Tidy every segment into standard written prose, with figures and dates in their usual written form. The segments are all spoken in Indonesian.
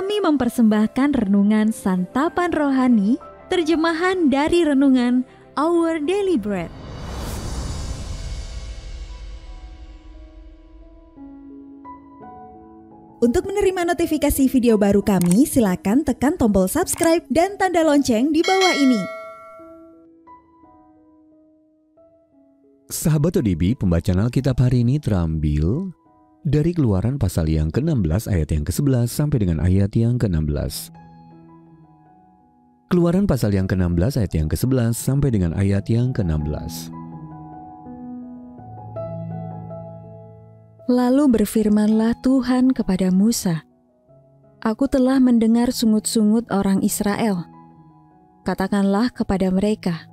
Kami mempersembahkan renungan Santapan Rohani, terjemahan dari renungan Our Daily Bread. Untuk menerima notifikasi video baru kami, silakan tekan tombol subscribe dan tanda lonceng di bawah ini. Sahabat ODB, pembacaan Alkitab hari ini terambil dari Keluaran pasal yang ke-16 ayat yang ke-11 sampai dengan ayat yang ke-16. Keluaran pasal yang ke-16 ayat yang ke-11 sampai dengan ayat yang ke-16. Lalu berfirmanlah Tuhan kepada Musa, "Aku telah mendengar sungut-sungut orang Israel. Katakanlah kepada mereka,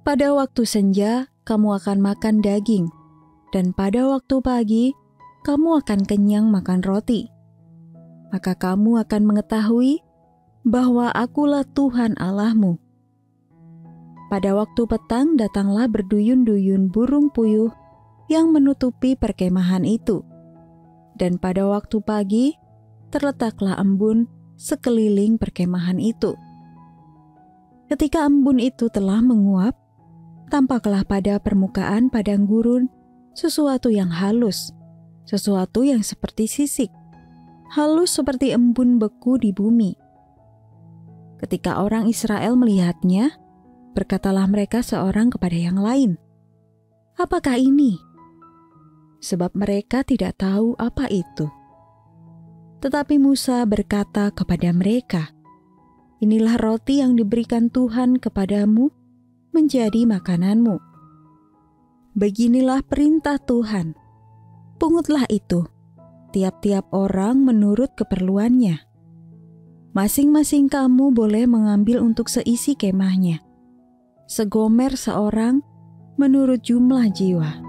pada waktu senja kamu akan makan daging, dan pada waktu pagi kamu akan kenyang makan roti. Maka kamu akan mengetahui bahwa Akulah Tuhan Allahmu. Pada waktu petang datanglah berduyun-duyun burung puyuh yang menutupi perkemahan itu, dan pada waktu pagi terletaklah embun sekeliling perkemahan itu. Ketika embun itu telah menguap, tampaklah pada permukaan padang gurun sesuatu yang halus, sesuatu yang seperti sisik, halus seperti embun beku di bumi. Ketika orang Israel melihatnya, berkatalah mereka seorang kepada yang lain, "Apakah ini?" Sebab mereka tidak tahu apa itu. Tetapi Musa berkata kepada mereka, "Inilah roti yang diberikan Tuhan kepadamu menjadi makananmu. Beginilah perintah Tuhan, pungutlah itu, tiap-tiap orang menurut keperluannya. Masing-masing kamu boleh mengambil untuk seisi kemahnya, segomer seorang menurut jumlah jiwa."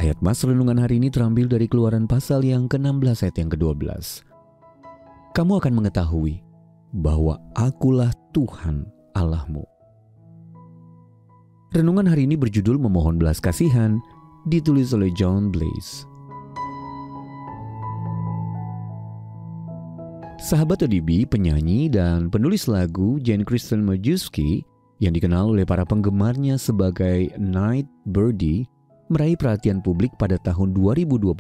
Ayat mas renungan hari ini terambil dari Keluaran pasal yang ke-16 ayat yang ke-12. Kamu akan mengetahui bahwa Akulah Tuhan Allahmu. Renungan hari ini berjudul Memohon Belas Kasihan, ditulis oleh John Blaze. Sahabat ODB, penyanyi dan penulis lagu Jane Kristen Majewski yang dikenal oleh para penggemarnya sebagai Night Birdie meraih perhatian publik pada tahun 2021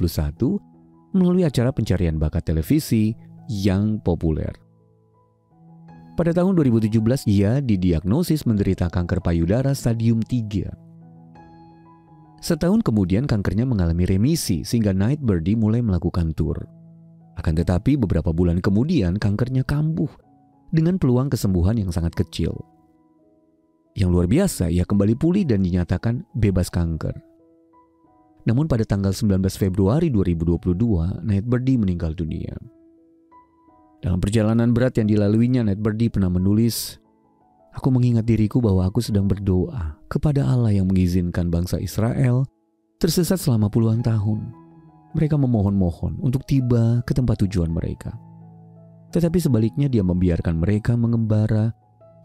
melalui acara pencarian bakat televisi yang populer. Pada tahun 2017 ia didiagnosis menderita kanker payudara stadium 3. Setahun kemudian kankernya mengalami remisi sehingga Night Birdie mulai melakukan tur. Akan tetapi beberapa bulan kemudian kankernya kambuh dengan peluang kesembuhan yang sangat kecil. Yang luar biasa, ia kembali pulih dan dinyatakan bebas kanker. Namun pada tanggal 19 Februari 2022, Night Birdie meninggal dunia. Dalam perjalanan berat yang dilaluinya, Night Birdie pernah menulis, "Aku mengingat diriku bahwa aku sedang berdoa kepada Allah yang mengizinkan bangsa Israel tersesat selama puluhan tahun. Mereka memohon-mohon untuk tiba ke tempat tujuan mereka. Tetapi sebaliknya dia membiarkan mereka mengembara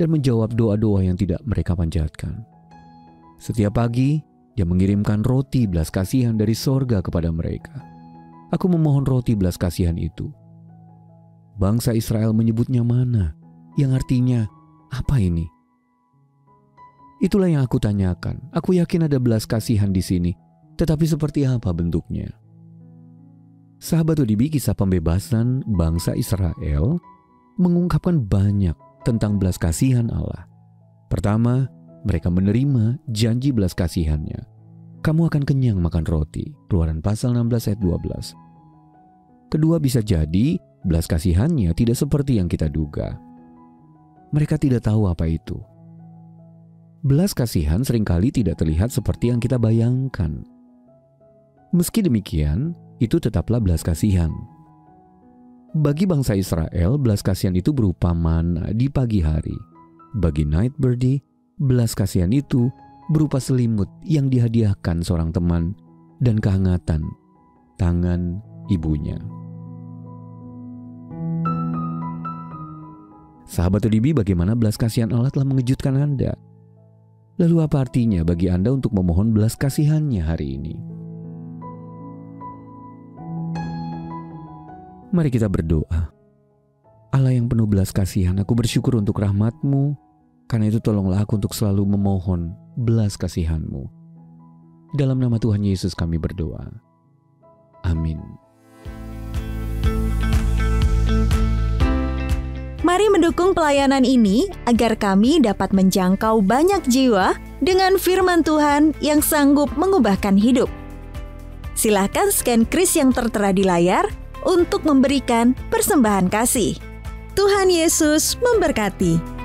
dan menjawab doa-doa yang tidak mereka panjatkan. Setiap pagi, dia mengirimkan roti belas kasihan dari sorga kepada mereka. Aku memohon roti belas kasihan itu. Bangsa Israel menyebutnya mana, yang artinya, apa ini? Itulah yang aku tanyakan. Aku yakin ada belas kasihan di sini, tetapi seperti apa bentuknya?" Sahabat ODB, kisah pembebasan bangsa Israel mengungkapkan banyak tentang belas kasihan Allah. Pertama, mereka menerima janji belas kasihannya. Kamu akan kenyang makan roti. Keluaran pasal 16 ayat 12. Kedua, bisa jadi belas kasihannya tidak seperti yang kita duga. Mereka tidak tahu apa itu. Belas kasihan seringkali tidak terlihat seperti yang kita bayangkan. Meski demikian, itu tetaplah belas kasihan. Bagi bangsa Israel, belas kasihan itu berupa mana di pagi hari. Bagi Night Birdie, belas kasihan itu berupa selimut yang dihadiahkan seorang teman dan kehangatan tangan ibunya. Sahabat ODB, bagaimana belas kasihan Allah telah mengejutkan Anda? Lalu apa artinya bagi Anda untuk memohon belas kasihannya hari ini? Mari kita berdoa. Allah yang penuh belas kasihan, aku bersyukur untuk rahmat-Mu. Karena itu tolonglah aku untuk selalu memohon belas kasihan-Mu. Dalam nama Tuhan Yesus kami berdoa. Amin. Mari mendukung pelayanan ini agar kami dapat menjangkau banyak jiwa dengan firman Tuhan yang sanggup mengubahkan hidup. Silakan scan kris yang tertera di layar untuk memberikan persembahan kasih. Tuhan Yesus memberkati.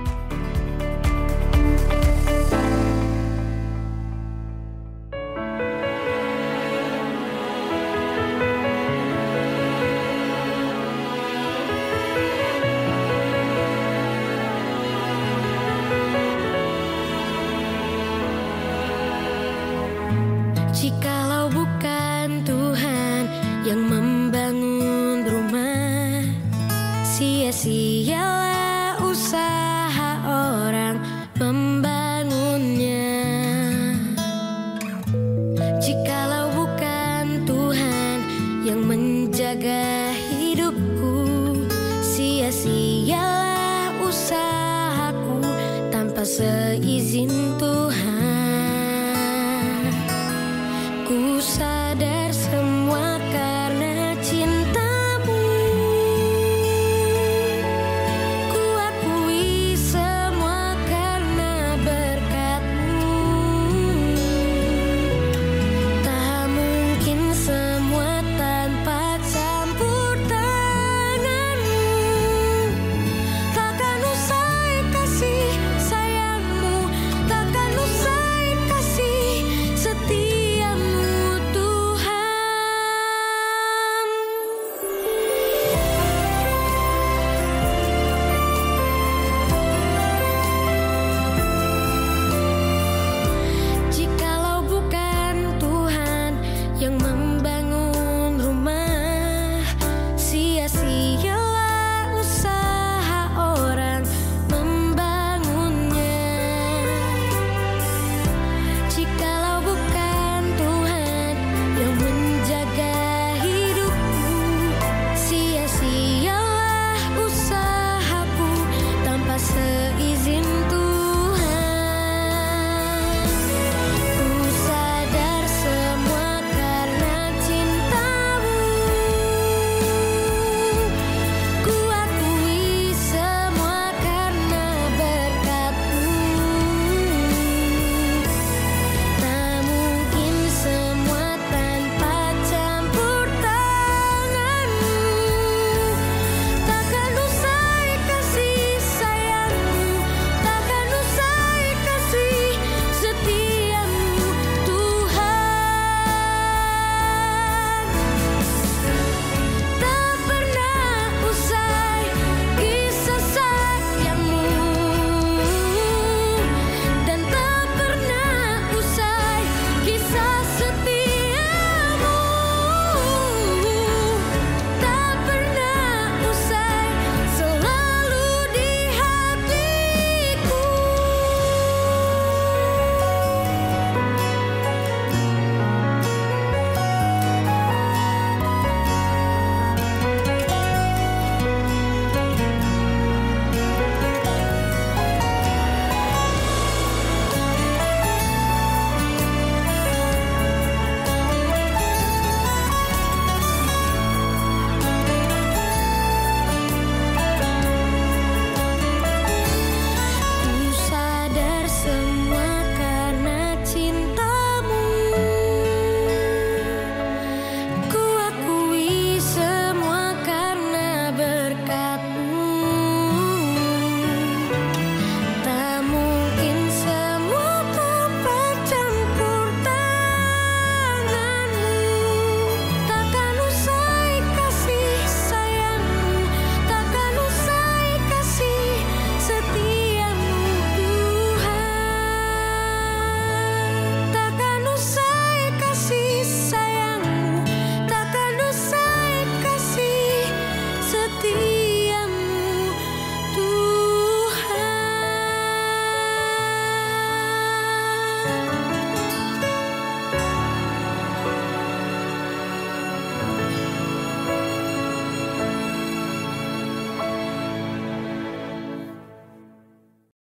Jika